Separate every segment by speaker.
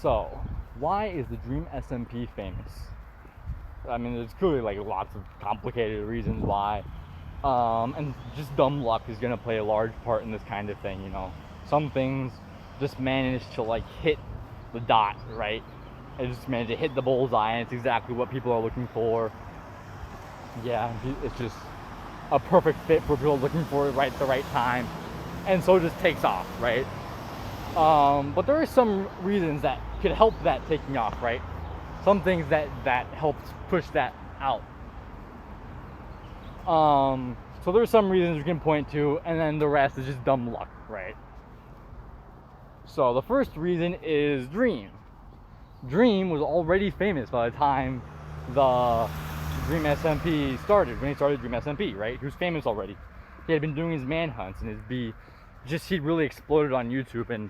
Speaker 1: So, why is the Dream SMP famous? I mean, there's clearly like lots of complicated reasons why. And just dumb luck is gonna play a large part in this kind of thing, you know. Some things just manage to like hit the dot, right? It just managed to hit the bullseye, and it's exactly what people are looking for. Yeah, it's just a perfect fit for people looking for it right at the right time, and so it just takes off, right? But there are some reasons that could help that taking off, right? Some things that helped push that out. So there's some reasons we can point to, and then the rest is just dumb luck, right? So the first reason is Dream. Dream was already famous by the time the Dream SMP started, when he started Dream SMP, right? He was famous already. He had been doing his manhunts, and he'd really exploded on YouTube, and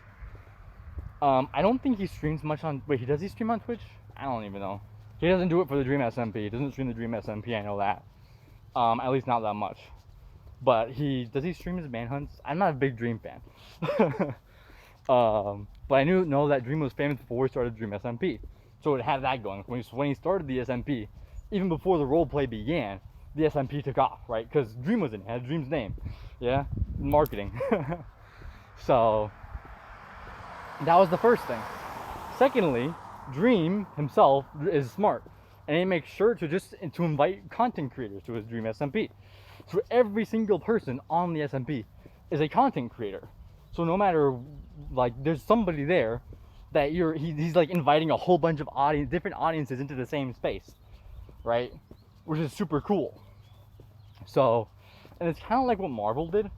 Speaker 1: I don't think he streams much on, does he stream on Twitch? I don't even know. He doesn't do it for the Dream SMP. He doesn't stream the Dream SMP, I know that. At least not that much. But does he stream his manhunts? I'm not a big Dream fan. But I know that Dream was famous before he started Dream SMP. So it had that going. When he started the SMP, even before the roleplay began, the SMP took off, right? Because Dream was in it, had Dream's name. Yeah? Marketing. So that was the first thing. Secondly, Dream himself is smart, and he makes sure to invite content creators to his Dream SMP. So every single person on the SMP is a content creator. So no matter, like, there's somebody there that he's like inviting a whole bunch of different audiences into the same space, right? Which is super cool. So, and it's kind of like what Marvel did,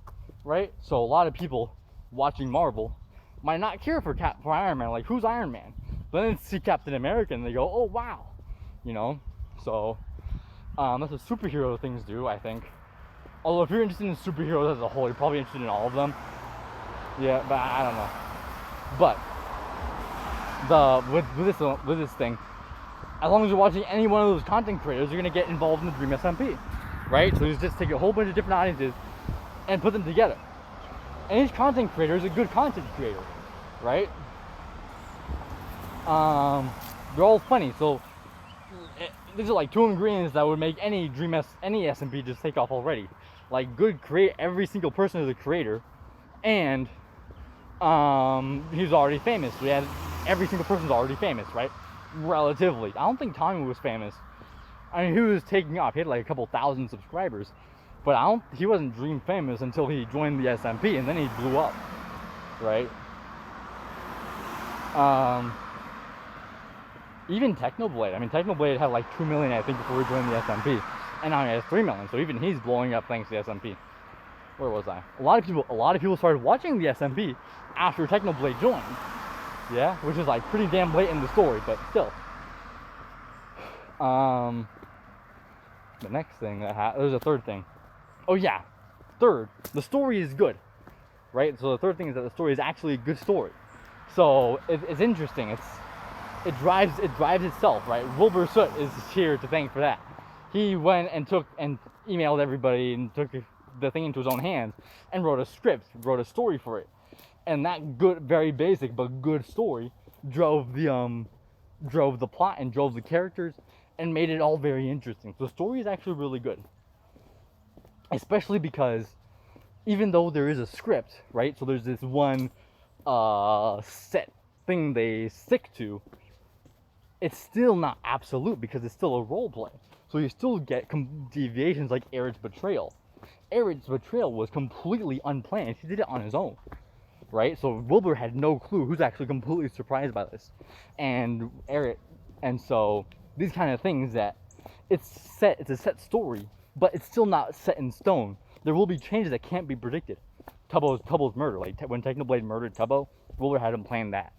Speaker 1: right? So a lot of people watching Marvel might not care for Iron Man. Like, who's Iron Man? But then they see Captain America and they go, oh wow, you know. So that's what superhero things do, I think. Although if you're interested in superheroes as a whole, you're probably interested in all of them. Yeah, but I don't know. But with this thing, as long as you're watching any one of those content creators, you're gonna get involved in the Dream SMP, right? So you just take a whole bunch of different audiences and put them together. And each content creator is a good content creator, right? They're all funny. So these are like two ingredients that would make any SMP just take off already. Like, every single person is a creator, and he's already famous. Every single person's already famous, right? Relatively. I don't think Tommy was famous. I mean, he was taking off. He had like a couple thousand subscribers, but he wasn't Dream famous until he joined the SMP, and then he blew up, right? Even Technoblade. I mean, Technoblade had like 2 million, I think, before he joined the SMP, and now he has 3 million. So even he's blowing up thanks to the SMP. Where was I? A lot of people started watching the SMP after Technoblade joined. Yeah, which is like pretty damn late in the story, but still. The next thing there's a third thing. Oh yeah, third, the story is good, right? So the third thing is that the story is actually a good story. So it's interesting. It drives itself, right? Wilbur Soot is here to thank for that. He went and emailed everybody and took the thing into his own hands and wrote a story for it. And that good, very basic but good story drove the plot and drove the characters and made it all very interesting. So the story is actually really good, especially because even though there is a script, right? So there's this one set thing they stick to. It's still not absolute because it's still a role play. So you still get deviations like Eric's betrayal. Eric's betrayal was completely unplanned. He did it on his own, right? So Wilbur had no clue. Who's actually completely surprised by this, and Eric. And so these kind of things that it's a set story, but it's still not set in stone. There will be changes that can't be predicted. Tubbo's murder, like when Technoblade murdered Tubbo, Wilbur hadn't planned that.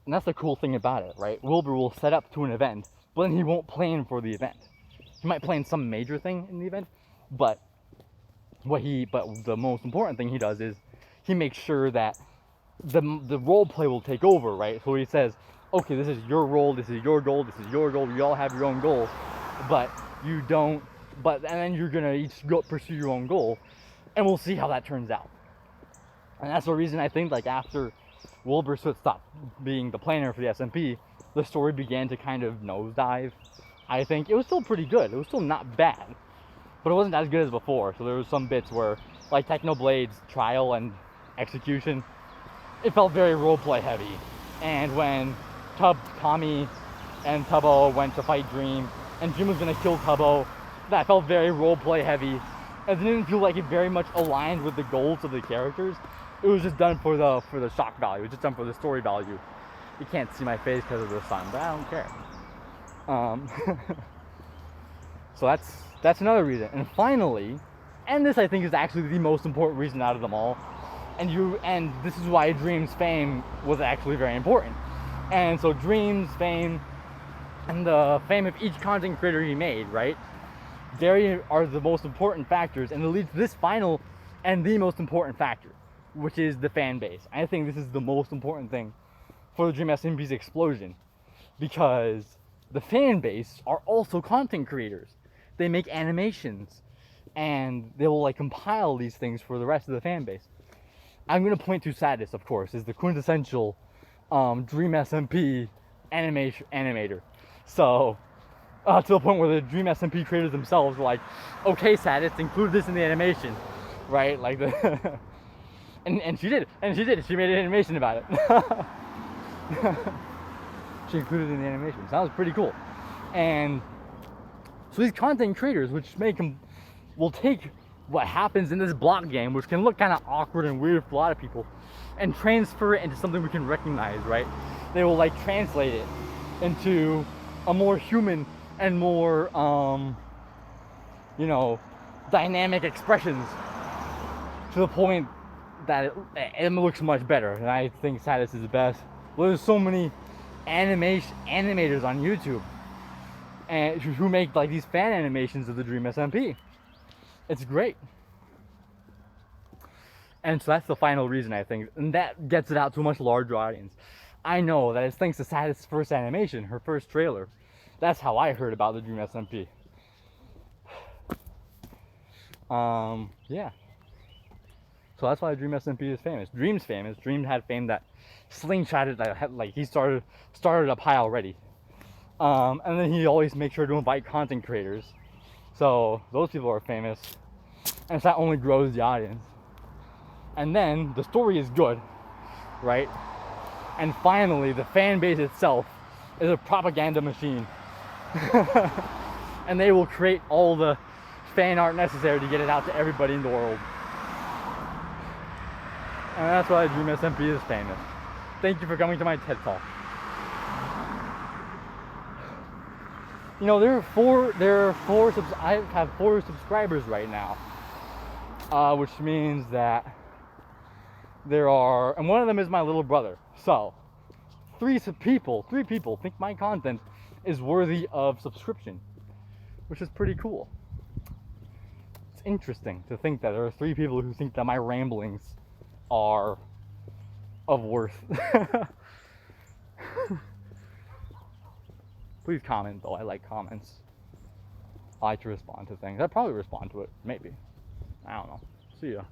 Speaker 1: And that's the cool thing about it, right? Wilbur will set up to an event, but then he won't plan for the event. He might plan some major thing in the event, but the most important thing he does is he makes sure that the role play will take over, right? So he says, okay, this is your role, this is your goal, this is your goal, you all have your own goal, and then you're gonna each go pursue your own goal, and we'll see how that turns out. And that's the reason I think, like, after Wilbur Soot stopped being the planner for the SMP, the story began to kind of nosedive. I think it was still pretty good. It was still not bad, but it wasn't as good as before. So there was some bits where, like Technoblade's trial and execution, it felt very roleplay heavy. And when Tommy and Tubbo went to fight Dream, and Dream was gonna kill Tubbo, that felt very roleplay heavy. And it didn't feel like it very much aligned with the goals of the characters. It was just done for the shock value. It was just done for the story value. You can't see my face because of the sun, but I don't care. So that's another reason. And finally, and this I think is actually the most important reason out of them all, and this is why Dream's fame was actually very important. And so Dream's fame and the fame of each content creator he made, right? They are the most important factors, and it leads to this final and the most important factor, which is the fan base. I think this is the most important thing for the Dream SMP's explosion, because the fan base are also content creators. They make animations, and they will like compile these things for the rest of the fan base. I'm gonna point to Sadist, of course, is the quintessential Dream SMP animator. So to the point where the Dream SMP creators themselves were like, okay, Sadist, include this in the animation, right? Like the and she did, she made an animation about it. She included it in the animation. So that was pretty cool. And so these content creators, which will take what happens in this block game, which can look kind of awkward and weird for a lot of people, and transfer it into something we can recognize, right? They will like translate it into a more human and more, dynamic expressions, to the point that it looks much better. And I think Sadist is the best. Well, there's so many animators on YouTube and who make like these fan animations of the Dream SMP. It's great. And so that's the final reason, I think, and that gets it out to a much larger audience. I know that it's thanks to Sadist's first animation, her first trailer. That's how I heard about the Dream SMP. Yeah. So that's why Dream SMP is famous. Dream's famous. Dream had fame that slingshotted, like he started up high already. And then he always makes sure to invite content creators. So those people are famous. And so that only grows the audience. And then the story is good, right? And finally, the fan base itself is a propaganda machine. And they will create all the fan art necessary to get it out to everybody in the world. And that's why Dream SMP is famous. Thank you for coming to my TED Talk. You know, I have 4 subscribers right now, which means that there are, and one of them is my little brother. So, 3 people think my content is worthy of subscription, which is pretty cool. It's interesting to think that there are 3 people who think that my ramblings are of worth. Please comment though, I like comments. I like to respond to things. I'd probably respond to it, maybe. I don't know. See ya.